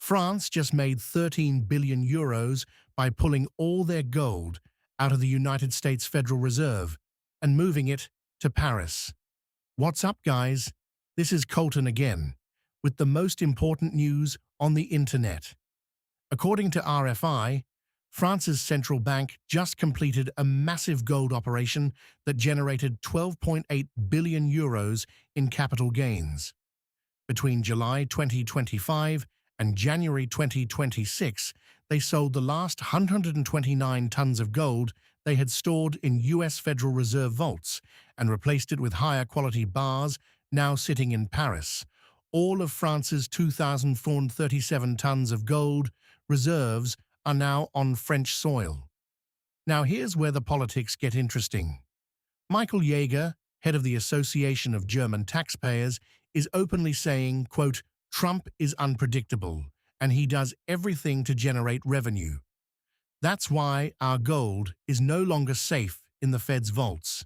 France just made 13 billion euros by pulling all their gold out of the United States Federal Reserve and moving it to Paris. What's up, guys? This is Colton again, with the most important news on the internet. According to RFI, France's central bank just completed a massive gold operation that generated 12.8 billion euros in capital gains. Between July 2025 and January 2026, they sold the last 129 tons of gold they had stored in US Federal Reserve vaults and replaced it with higher quality bars now sitting in Paris. All of France's 2,437 tons of gold reserves are now on French soil. Now here's where the politics get interesting. Michael Jaeger, head of the Association of German Taxpayers, is openly saying, quote, "Trump is unpredictable, and he does everything to generate revenue. That's why our gold is no longer safe in the Fed's vaults."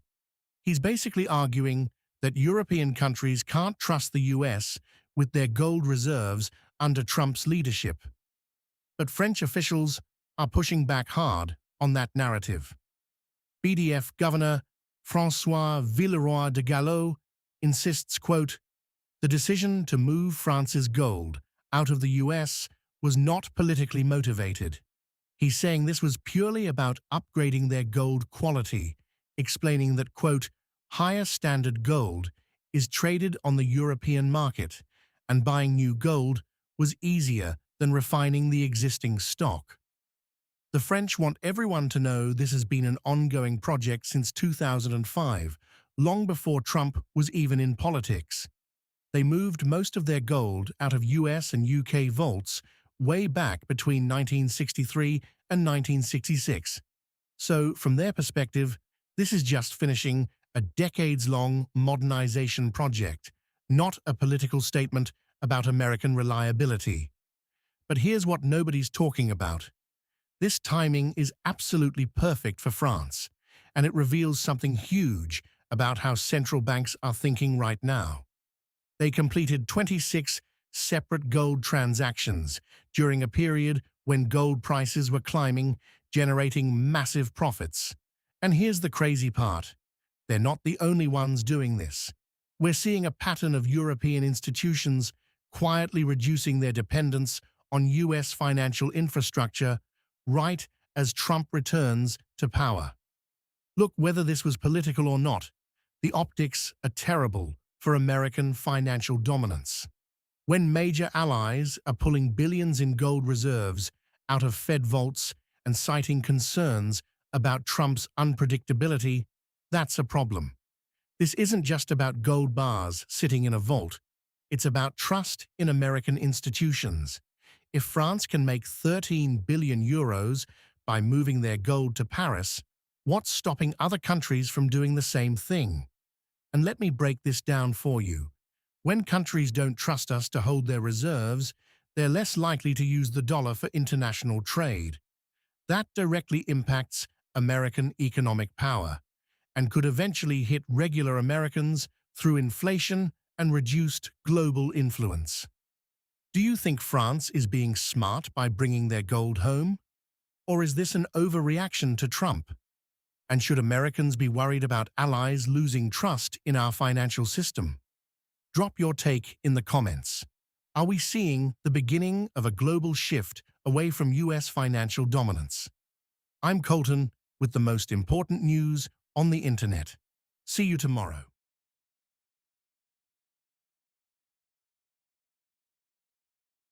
He's basically arguing that European countries can't trust the US with their gold reserves under Trump's leadership. But French officials are pushing back hard on that narrative. BDF Governor François Villeroy de Galhau insists, quote, "The decision to move France's gold out of the US was not politically motivated." He's saying this was purely about upgrading their gold quality, explaining that, quote, "higher standard gold is traded on the European market, and buying new gold was easier than refining the existing stock." The French want everyone to know this has been an ongoing project since 2005, long before Trump was even in politics. They moved most of their gold out of US and UK vaults way back between 1963 and 1966. So, from their perspective, this is just finishing a decades-long modernization project, not a political statement about American reliability. But here's what nobody's talking about. This timing is absolutely perfect for France, and it reveals something huge about how central banks are thinking right now. They completed 26 separate gold transactions during a period when gold prices were climbing, generating massive profits. And here's the crazy part. They're not the only ones doing this. We're seeing a pattern of European institutions quietly reducing their dependence on US financial infrastructure right as Trump returns to power. Look, whether this was political or not, the optics are terrible for American financial dominance. When major allies are pulling billions in gold reserves out of Fed vaults and citing concerns about Trump's unpredictability, that's a problem. This isn't just about gold bars sitting in a vault. It's about trust in American institutions. If France can make 13 billion euros by moving their gold to Paris, what's stopping other countries from doing the same thing? And let me break this down for you. When countries don't trust us to hold their reserves, they're less likely to use the dollar for international trade. That directly impacts American economic power and could eventually hit regular Americans through inflation and reduced global influence. Do you think France is being smart by bringing their gold home? Or is this an overreaction to Trump? And should Americans be worried about allies losing trust in our financial system? Drop your take in the comments. Are we seeing the beginning of a global shift away from US financial dominance? I'm Colton with the most important news on the internet. See you tomorrow.